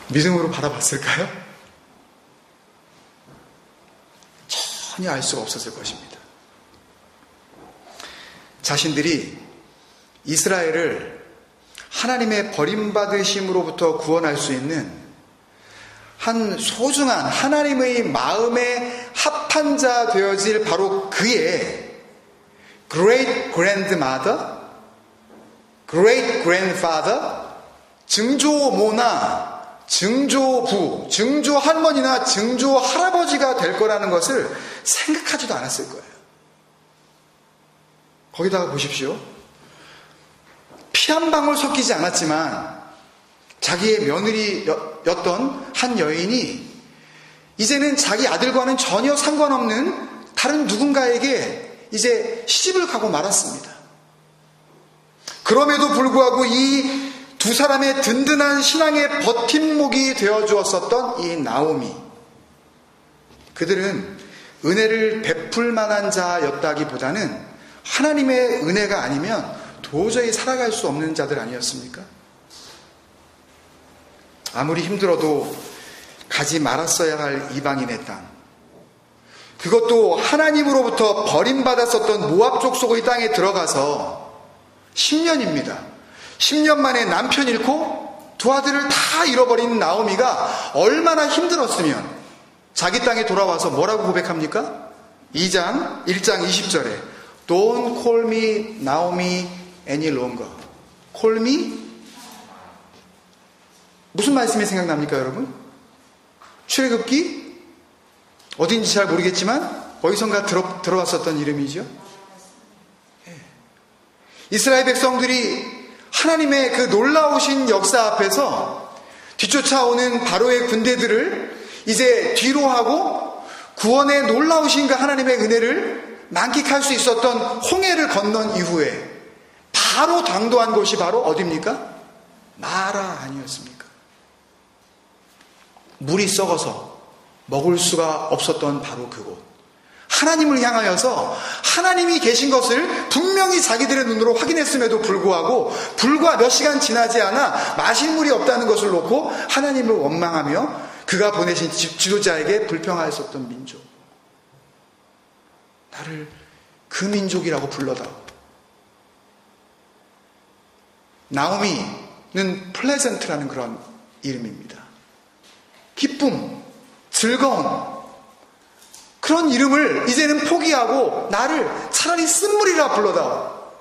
믿음으로 바라봤을까요? 전혀 알 수가 없었을 것입니다. 자신들이 이스라엘을 하나님의 버림받으심으로부터 구원할 수 있는 한 소중한 하나님의 마음에 합한 자 되어질 바로 그의 great grandmother, great grandfather, 증조모나 증조부, 증조할머니나 증조할아버지가 될 거라는 것을 생각하지도 않았을 거예요. 거기다가 보십시오. 피 한 방울 섞이지 않았지만 자기의 며느리였던 한 여인이 이제는 자기 아들과는 전혀 상관없는 다른 누군가에게 이제 시집을 가고 말았습니다. 그럼에도 불구하고 이 두 사람의 든든한 신앙의 버팀목이 되어 주었었던 이 나오미, 그들은 은혜를 베풀 만한 자였다기보다는 하나님의 은혜가 아니면 도저히 살아갈 수 없는 자들 아니었습니까? 아무리 힘들어도 가지 말았어야 할 이방인의 땅, 그것도 하나님으로부터 버림받았었던 모압 족속의 땅에 들어가서 10년입니다. 10년 만에 남편 잃고 두 아들을 다 잃어버린 나오미가 얼마나 힘들었으면 자기 땅에 돌아와서 뭐라고 고백합니까? 1장 20절에 Don't call me Naomi any longer. Call me? 무슨 말씀이 생각납니까, 여러분? 출애굽기? 어딘지 잘 모르겠지만 어디선가 들어왔었던 이름이죠. 이스라엘 백성들이 하나님의 그 놀라우신 역사 앞에서 뒤쫓아오는 바로의 군대들을 이제 뒤로 하고 구원의 놀라우신 그 하나님의 은혜를 만끽할 수 있었던 홍해를 건넌 이후에 바로 당도한 곳이 바로 어디입니까? 마라 아니었습니까? 물이 썩어서 먹을 수가 없었던 바로 그곳. 하나님을 향하여서 하나님이 계신 것을 분명히 자기들의 눈으로 확인했음에도 불구하고 불과 몇 시간 지나지 않아 마실 물이 없다는 것을 놓고 하나님을 원망하며 그가 보내신 지도자에게 불평하였었던 민족. 나를 그 민족이라고 불러다오. 나오미는 플레전트라는 그런 이름입니다. 기쁨, 즐거움, 그런 이름을 이제는 포기하고 나를 차라리 쓴물이라 불러다오,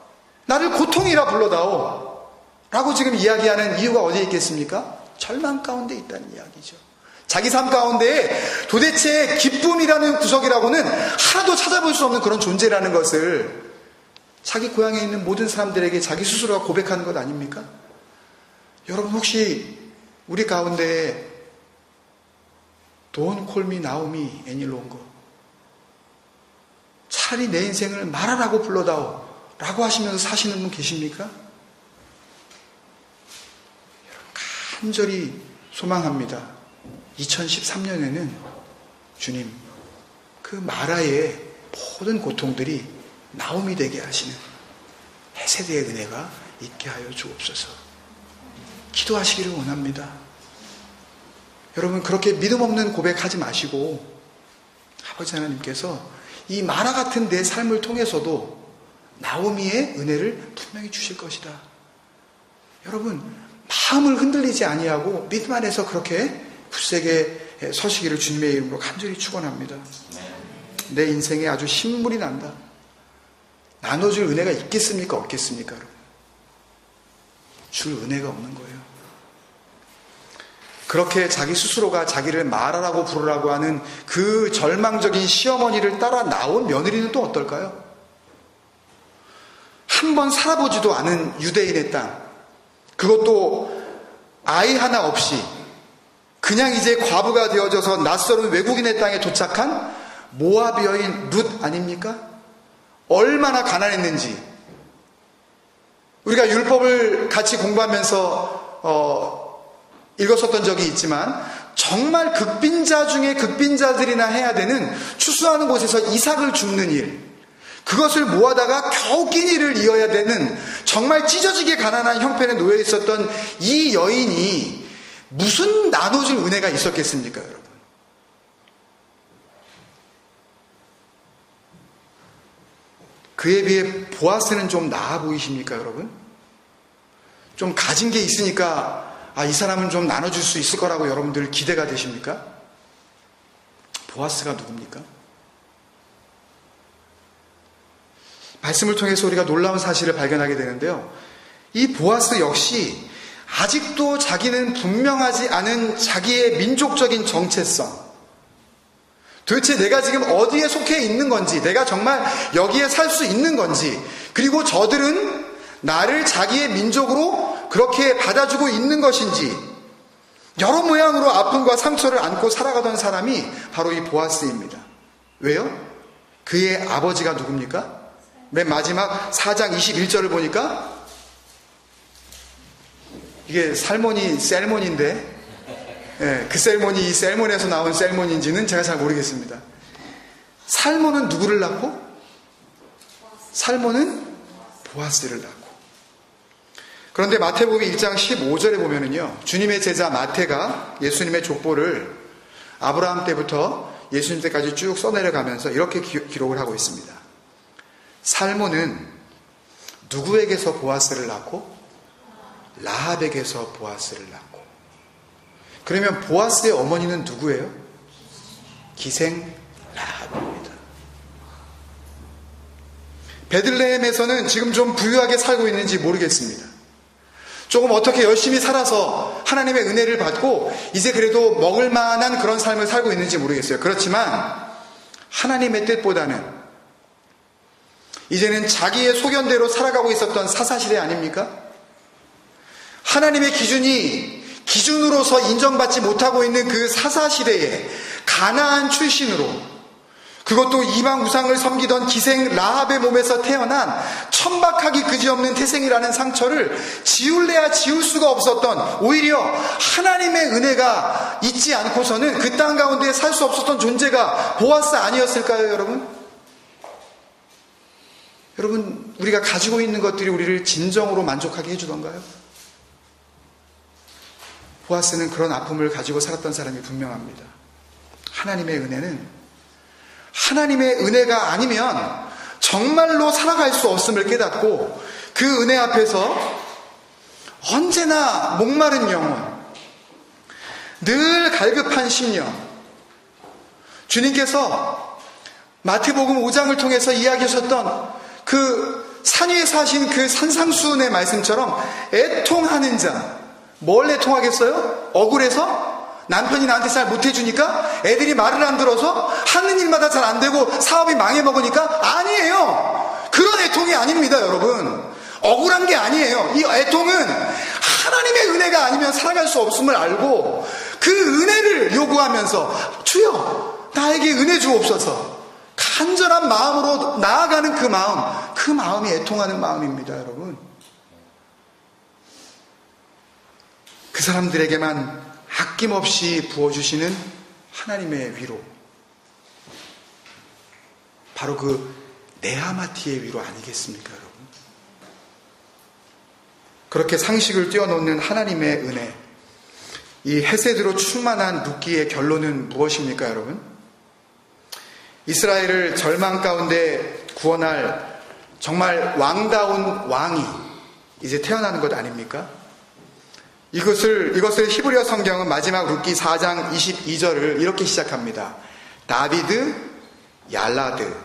나를 고통이라 불러다오 라고 지금 이야기하는 이유가 어디에 있겠습니까? 절망 가운데 있다는 이야기죠. 자기 삶 가운데 도대체 기쁨이라는 구석이라고는 하나도 찾아볼 수 없는 그런 존재라는 것을 자기 고향에 있는 모든 사람들에게 자기 스스로가 고백하는 것 아닙니까? 여러분, 혹시 우리 가운데 Don't call me Naomi any longer, 차라리 내 인생을 마라라고 불러다오 라고 하시면서 사시는 분 계십니까? 여러분, 간절히 소망합니다. 2013년에는 주님, 그 마라의 모든 고통들이 나오미 되게 하시는 해세대의 은혜가 있게 하여 주옵소서. 기도하시기를 원합니다. 여러분, 그렇게 믿음 없는 고백하지 마시고 아버지 하나님께서 이 마라 같은 내 삶을 통해서도 나오미의 은혜를 분명히 주실 것이다. 여러분, 마음을 흔들리지 아니하고 믿음 안에서 그렇게 굳세게 서시기를 주님의 이름으로 간절히 축원합니다. 내 인생에 아주 신물이 난다. 나눠줄 은혜가 있겠습니까? 없겠습니까? 여러분? 줄 은혜가 없는 거예요. 그렇게 자기 스스로가 자기를 마라라고 부르라고 하는 그 절망적인 시어머니를 따라 나온 며느리는 또 어떨까요? 한 번 살아보지도 않은 유대인의 땅, 그것도 아이 하나 없이 그냥 이제 과부가 되어져서 낯설은 외국인의 땅에 도착한 모압 여인 룻 아닙니까? 얼마나 가난했는지 우리가 율법을 같이 공부하면서 읽었었던 적이 있지만 정말 극빈자 중에 극빈자들이나 해야 되는 추수하는 곳에서 이삭을 줍는 일, 그것을 모아다가 겨우 끼니를 이어야 되는 정말 찢어지게 가난한 형편에 놓여 있었던 이 여인이 무슨 나눠줄 은혜가 있었겠습니까, 여러분? 그에 비해 보아스는 좀 나아 보이십니까, 여러분? 좀 가진 게 있으니까 이 사람은 좀 나눠줄 수 있을 거라고 여러분들 기대가 되십니까? 보아스가 누굽니까? 말씀을 통해서 우리가 놀라운 사실을 발견하게 되는데요. 이 보아스 역시 아직도 자기는 분명하지 않은 자기의 민족적인 정체성, 도대체 내가 지금 어디에 속해 있는 건지, 내가 정말 여기에 살 수 있는 건지, 그리고 저들은 나를 자기의 민족으로 그렇게 받아주고 있는 것인지, 여러 모양으로 아픔과 상처를 안고 살아가던 사람이 바로 이 보아스입니다. 왜요? 그의 아버지가 누굽니까? 맨 마지막 4장 21절을 보니까 이게 살모니 셀몬인데, 그 셀몬이 이 셀몬에서 나온 셀몬인지는 제가 잘 모르겠습니다. 살몬은 누구를 낳고? 살몬은 보아스를 낳고. 그런데 마태복음 1장 15절에 보면은요, 주님의 제자 마태가 예수님의 족보를 아브라함 때부터 예수님 때까지 쭉 써내려가면서 이렇게 기록을 하고 있습니다. 살몬은 누구에게서 보아스를 낳고? 라합에게서 보아스를 낳고. 그러면 보아스의 어머니는 누구예요? 기생 라합입니다. 베들레헴에서는 지금 좀 부유하게 살고 있는지 모르겠습니다. 조금 어떻게 열심히 살아서 하나님의 은혜를 받고 이제 그래도 먹을 만한 그런 삶을 살고 있는지 모르겠어요. 그렇지만 하나님의 뜻보다는 이제는 자기의 소견대로 살아가고 있었던 사사시대 아닙니까? 하나님의 기준으로서 인정받지 못하고 있는 그 사사시대에 가나안 출신으로, 그것도 이방 우상을 섬기던 기생 라합의 몸에서 태어난 천박하기 그지없는 태생이라는 상처를 지울래야 지울 수가 없었던, 오히려 하나님의 은혜가 있지 않고서는 그 땅 가운데 살 수 없었던 존재가 보아스 아니었을까요, 여러분? 여러분, 우리가 가지고 있는 것들이 우리를 진정으로 만족하게 해주던가요? 보아스는 그런 아픔을 가지고 살았던 사람이 분명합니다. 하나님의 은혜는, 하나님의 은혜가 아니면 정말로 살아갈 수 없음을 깨닫고 그 은혜 앞에서 언제나 목마른 영혼, 늘 갈급한 심령, 주님께서 마태복음 5장을 통해서 이야기하셨던 그 산 위에 사신 그 산상수훈의 말씀처럼 애통하는 자, 뭘 애통하겠어요? 억울해서? 남편이 나한테 잘 못해주니까? 애들이 말을 안 들어서? 하는 일마다 잘 안 되고 사업이 망해먹으니까? 아니에요. 그런 애통이 아닙니다, 여러분. 억울한 게 아니에요. 이 애통은 하나님의 은혜가 아니면 살아갈 수 없음을 알고 그 은혜를 요구하면서 주여 나에게 은혜 주옵소서, 간절한 마음으로 나아가는 그 마음이 애통하는 마음입니다, 여러분. 그 사람들에게만 아낌없이 부어주시는 하나님의 위로, 바로 그 네하마티의 위로 아니겠습니까, 여러분? 그렇게 상식을 뛰어넘는 하나님의 은혜, 이 헤세드로 충만한 룻기의 결론은 무엇입니까, 여러분? 이스라엘을 절망 가운데 구원할 정말 왕다운 왕이 이제 태어나는 것 아닙니까? 이것을 히브리어 성경은 마지막 룻기 4장 22절을 이렇게 시작합니다. 다비드 얄라드,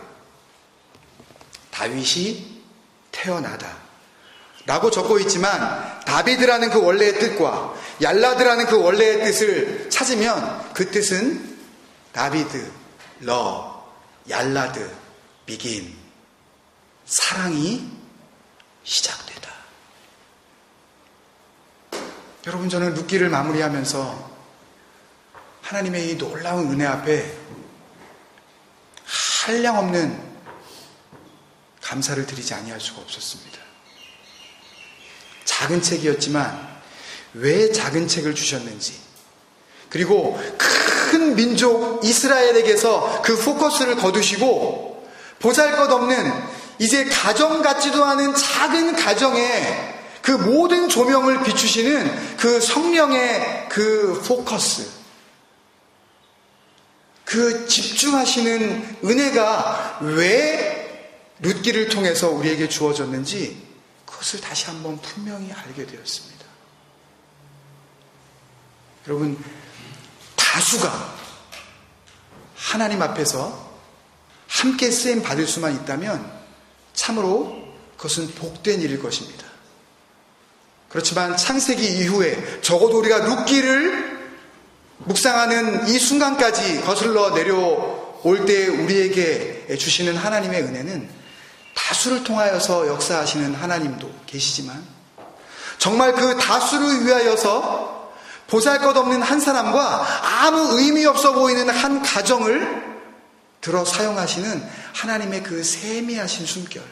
다윗이 태어나다 라고 적고 있지만, 다비드라는 그 원래의 뜻과 얄라드라는 그 원래의 뜻을 찾으면 그 뜻은 다비드, 얄라드, 비긴, 사랑이 시작되다. 여러분, 저는 룻기를 마무리하면서 하나님의 이 놀라운 은혜 앞에 한량없는 감사를 드리지 아니할 수가 없었습니다. 작은 책이었지만 왜 작은 책을 주셨는지, 그리고 큰 민족 이스라엘에게서 그 포커스를 거두시고 보잘것없는 이제 가정 같지도 않은 작은 가정에 그 그 모든 조명을 비추시는 그 성령의 그 포커스, 그 집중하시는 은혜가 왜 룻기를 통해서 우리에게 주어졌는지 그것을 다시 한번 분명히 알게 되었습니다. 여러분, 다수가 하나님 앞에서 함께 쓰임 받을 수만 있다면 참으로 그것은 복된 일일 것입니다. 그렇지만 창세기 이후에 적어도 우리가 룻기를 묵상하는 이 순간까지 거슬러 내려올 때 우리에게 주시는 하나님의 은혜는 다수를 통하여서 역사하시는 하나님도 계시지만 정말 그 다수를 위하여서 보잘것없는 한 사람과 아무 의미 없어 보이는 한 가정을 들어 사용하시는 하나님의 그 세미하신 숨결,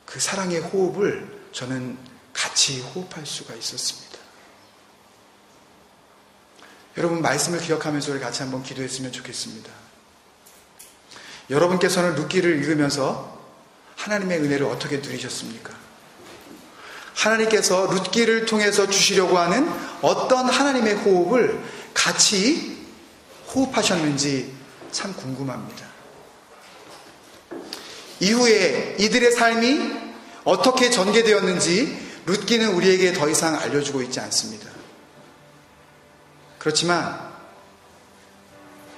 그 사랑의 호흡을 저는 같이 호흡할 수가 있었습니다. 여러분, 말씀을 기억하면서 우리 같이 한번 기도했으면 좋겠습니다. 여러분께서는 룻기를 읽으면서 하나님의 은혜를 어떻게 누리셨습니까? 하나님께서 룻기를 통해서 주시려고 하는 어떤 하나님의 호흡을 같이 호흡하셨는지 참 궁금합니다. 이후에 이들의 삶이 어떻게 전개되었는지 룻기는 우리에게 더 이상 알려주고 있지 않습니다. 그렇지만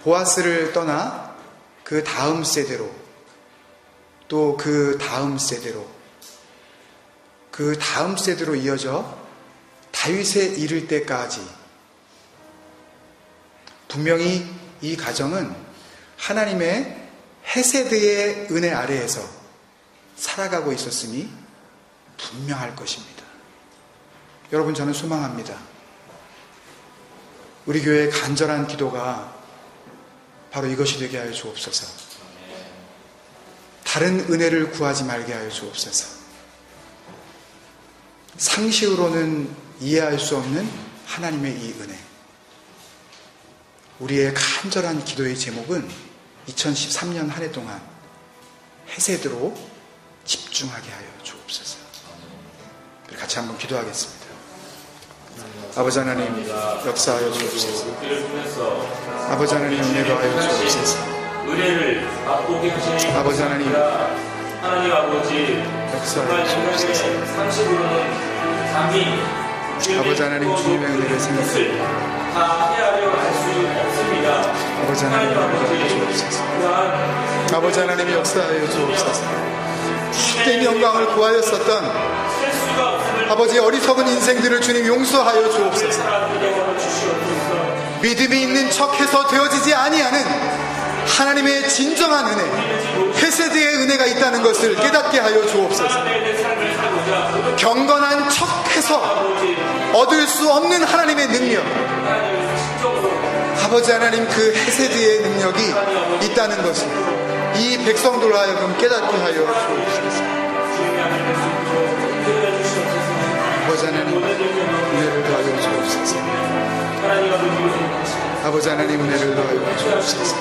보아스를 떠나 그 다음 세대로, 또 그 다음 세대로, 그 다음 세대로 이어져 다윗에 이를 때까지 분명히 이 가정은 하나님의 헤세드의 은혜 아래에서 살아가고 있었음이 분명할 것입니다. 여러분, 저는 소망합니다. 우리 교회의 간절한 기도가 바로 이것이 되게 하여 주옵소서. 다른 은혜를 구하지 말게 하여 주옵소서. 상식으로는 이해할 수 없는 하나님의 이 은혜. 우리의 간절한 기도의 제목은 2013년 한 해 동안 헤세드로 집중하게 하여 주옵소서. 우리 같이 한번 기도하겠습니다. 아버지 하나님, 역사하여 주옵소서. 아버지 하나님, 은혜로하여 주옵소서. 아버지 하나님, 역사하여 주옵소서. 아버지 하나님, 주님의 은혜를 생각합니다. 아버지 하나님, 역사하여 주옵소서. 아버지 하나님, 역사하여 주옵소서. 주님의 영광을 구하였었던 아버지 어리석은 인생들을 주님 용서하여 주옵소서. 믿음이 있는 척해서 되어지지 아니하는 하나님의 진정한 은혜, 헤세드의 은혜가 있다는 것을 깨닫게 하여 주옵소서. 경건한 척해서 얻을 수 없는 하나님의 능력, 아버지 하나님 그 헤세드의 능력이 있다는 것을 이 백성들로 하여금 깨닫게 하여 주옵소서. 아버지 하나님, 은혜를 더하여 주옵소서. 아버지 하나님, 은혜를 더하여 주옵소서.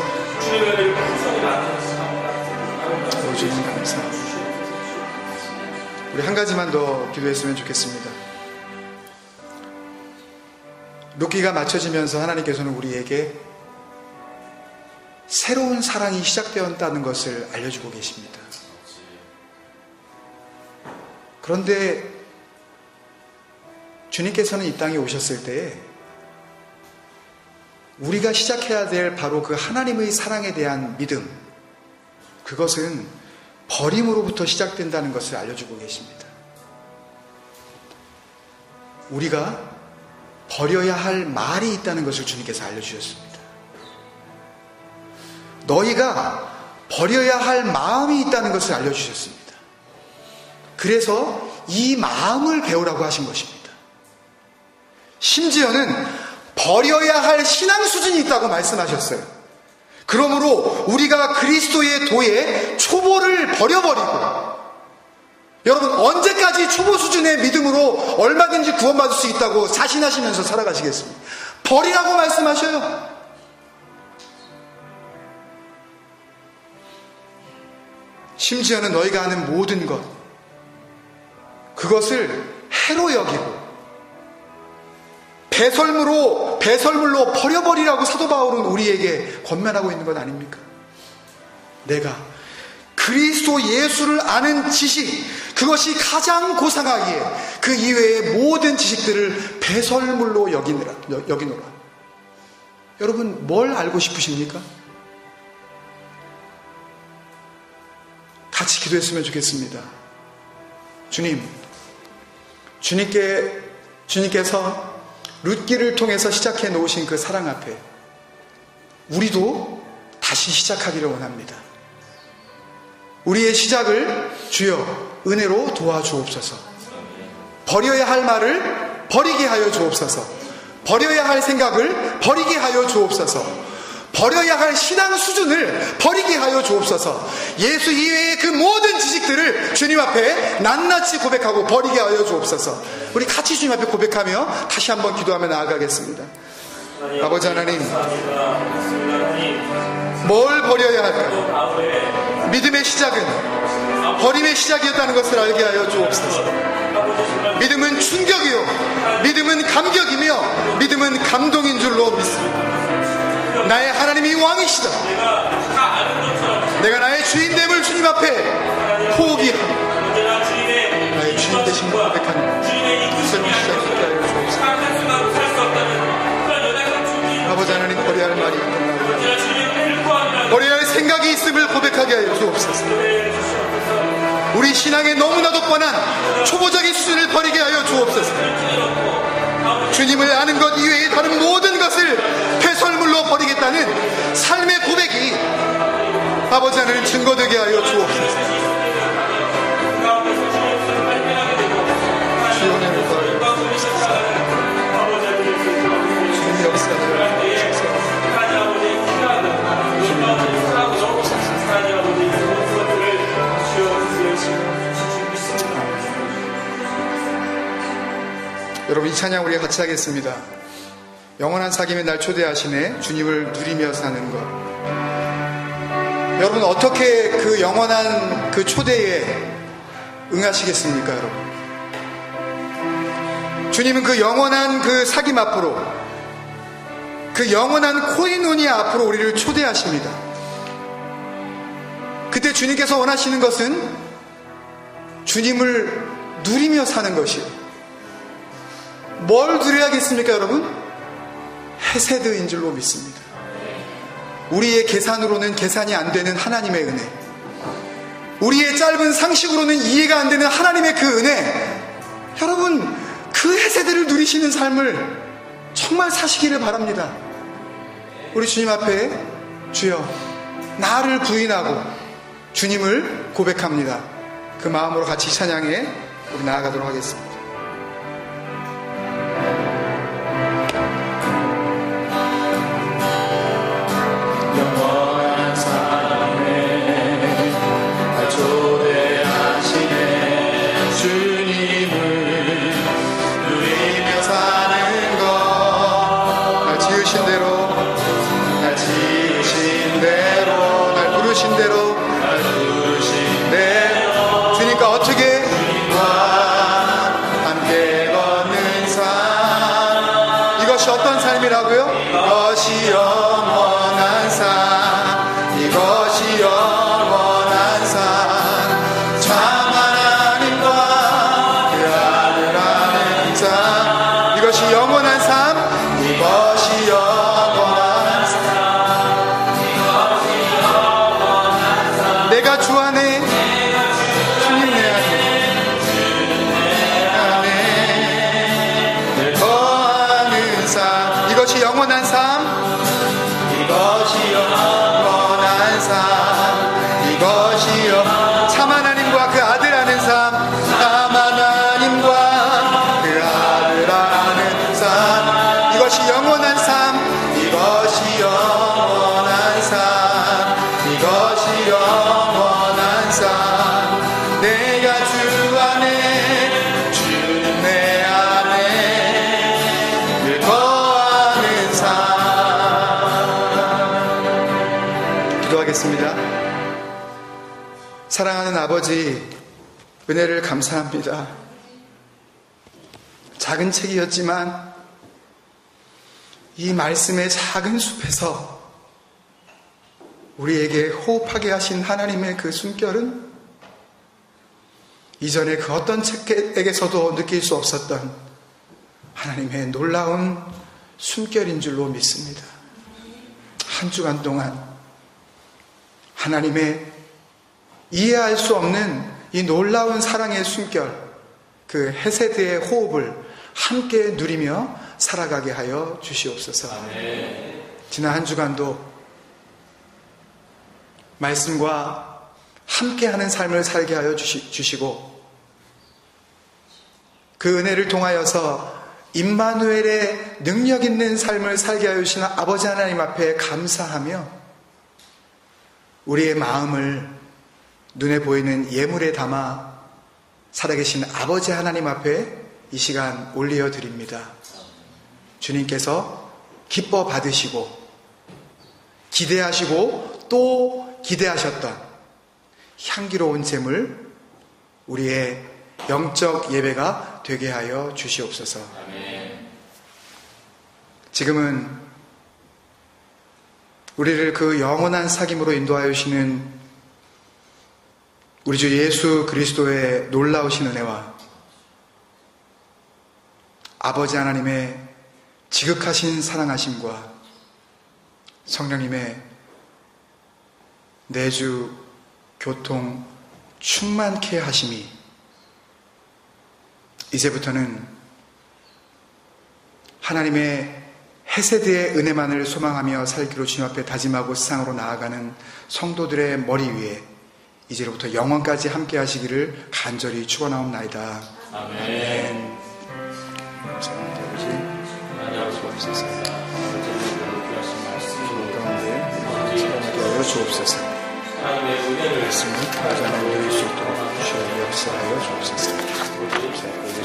오, 주님 감사합니다. 우리 한 가지만 더 기도했으면 좋겠습니다. 룻기가 맞춰지면서 하나님께서는 우리에게 새로운 사랑이 시작되었다는 것을 알려주고 계십니다. 그런데 주님께서는 이 땅에 오셨을 때에 우리가 시작해야 될 바로 그 하나님의 사랑에 대한 믿음, 그것은 버림으로부터 시작된다는 것을 알려주고 계십니다. 우리가 버려야 할 말이 있다는 것을 주님께서 알려주셨습니다. 너희가 버려야 할 마음이 있다는 것을 알려주셨습니다. 그래서 이 마음을 배우라고 하신 것입니다. 심지어는 버려야 할 신앙 수준이 있다고 말씀하셨어요. 그러므로 우리가 그리스도의 도에 초보를 버려버리고, 여러분 언제까지 초보 수준의 믿음으로 얼마든지 구원받을 수 있다고 자신하시면서 살아가시겠습니까? 버리라고 말씀하셔요. 심지어는 너희가 하는 모든 것, 그것을 해로 여기고 배설물로 버려버리라고 사도 바울은 우리에게 권면하고 있는 것 아닙니까? 내가 그리스도 예수를 아는 지식, 그것이 가장 고상하기에 그 이외의 모든 지식들을 배설물로 여기노라. 여러분, 뭘 알고 싶으십니까? 같이 기도했으면 좋겠습니다. 주님께서 룻기를 통해서 시작해 놓으신 그 사랑 앞에 우리도 다시 시작하기를 원합니다. 우리의 시작을 주여 은혜로 도와주옵소서. 버려야 할 말을 버리게 하여 주옵소서. 버려야 할 생각을 버리게 하여 주옵소서. 버려야 할 신앙 수준을 버리게 하여 주옵소서. 예수 이외의 그 모든 지식들을 주님 앞에 낱낱이 고백하고 버리게 하여 주옵소서. 우리 같이 주님 앞에 고백하며 다시 한번 기도하며 나아가겠습니다. 아버지 하나님, 뭘 버려야 할까요? 믿음의 시작은 버림의 시작이었다는 것을 알게 하여 주옵소서. 믿음은 충격이요, 믿음은 감격이며 믿음은 감동인 줄로 믿습니다. 나의 하나님이 왕이시다. 내가 나의 주인됨을 주님 앞에 포기하고 나의 주인 되심을 고백하는 새로운 시작이 있게 하여 주옵소서. 아버지 하나님, 버려야 할 말이 있구나, 버려야 할 생각이 있음을 고백하게 하여 주옵소서. 우리 신앙에 너무나도 뻔한 초보적인 수준을 버리게 하여 주옵소서. 주님을 아는 것 이외의 다른 모든 것을 폐설물로 버리겠다는 삶의 고백이 아버지 하나님 증거되게 하여 주옵소서. 주님의 역사를 여러분, 이 찬양 우리가 같이 하겠습니다. 영원한 사귐에 날 초대하시네, 주님을 누리며 사는 것. 여러분, 어떻게 그 영원한 그 초대에 응하시겠습니까, 여러분? 주님은 그 영원한 그 사귐 앞으로, 그 영원한 코이노니아 앞으로 우리를 초대하십니다. 그때 주님께서 원하시는 것은 주님을 누리며 사는 것이요. 뭘 누려야겠습니까, 여러분? 헤세드인 줄로 믿습니다. 우리의 계산으로는 계산이 안 되는 하나님의 은혜, 우리의 짧은 상식으로는 이해가 안 되는 하나님의 그 은혜, 여러분, 그 헤세드를 누리시는 삶을 정말 사시기를 바랍니다. 우리 주님 앞에 주여 나를 부인하고 주님을 고백합니다. 그 마음으로 같이 찬양에 우리 나아가도록 하겠습니다. 주님과 어떻게 함께 걷는 삶, 이것이 어떤 삶이라고요? 이것이 영원한 삶, 이것이 영원한 삶, 참 하나님과 그 아들 아는 삶, 이것이 영원한 삶, 이것이 영원한 삶, 내가 주 안에, 주님 내 안에 늘 거하는 삶, 이것이 영원한 삶, 이것이 영원한 삶, 이것이 참 하나님과 그 아들 아는 삶, 참 하나님과 그 아들 아는 삶, 이것이 영원한 삶, 이것이 영원한 삶, 이것이 영원한 삶, 내가 주 안에, 주님 내 안에 늘 거하는 삶. 기도하겠습니다. 사랑하는 아버지, 은혜를 감사합니다. 작은 책이었지만 이 말씀의 작은 숲에서 우리에게 호흡하게 하신 하나님의 그 숨결은 이전에 그 어떤 책에게서도 느낄 수 없었던 하나님의 놀라운 숨결인 줄로 믿습니다. 한 주간 동안 하나님의 이해할 수 없는 이 놀라운 사랑의 숨결, 그 헤세드의 호흡을 함께 누리며 살아가게 하여 주시옵소서. 지난 한 주간도 말씀과 함께하는 삶을 살게 하여 주시고 그 은혜를 통하여서 임마누엘의 능력 있는 삶을 살게 하여 주시는 아버지 하나님 앞에 감사하며 우리의 마음을 눈에 보이는 예물에 담아 살아계신 아버지 하나님 앞에 이 시간 올려 드립니다. 주님께서 기뻐 받으시고 기대하시고 또 기대하셨던 향기로운 제물 우리의 영적 예배가 되게 하여 주시옵소서. 지금은 우리를 그 영원한 사귐으로 인도하여 주시는 우리 주 예수 그리스도의 놀라우신 은혜와 아버지 하나님의 지극하신 사랑하심과 성령님의 내주 교통 충만케 하심이 이제부터는 하나님의 헤세드의 은혜만을 소망하며 살기로 주님 앞에 다짐하고 세상으로 나아가는 성도들의 머리 위에 이제로부터 영원까지 함께 하시기를 간절히 축원하옵나이다. 아멘. 감사합니다. 아버지 하나님 주옵소서. 가운데 체험하게 하여 주옵소서. 말씀을 가져나올 수 있도록 주여 역사하여 주옵소서.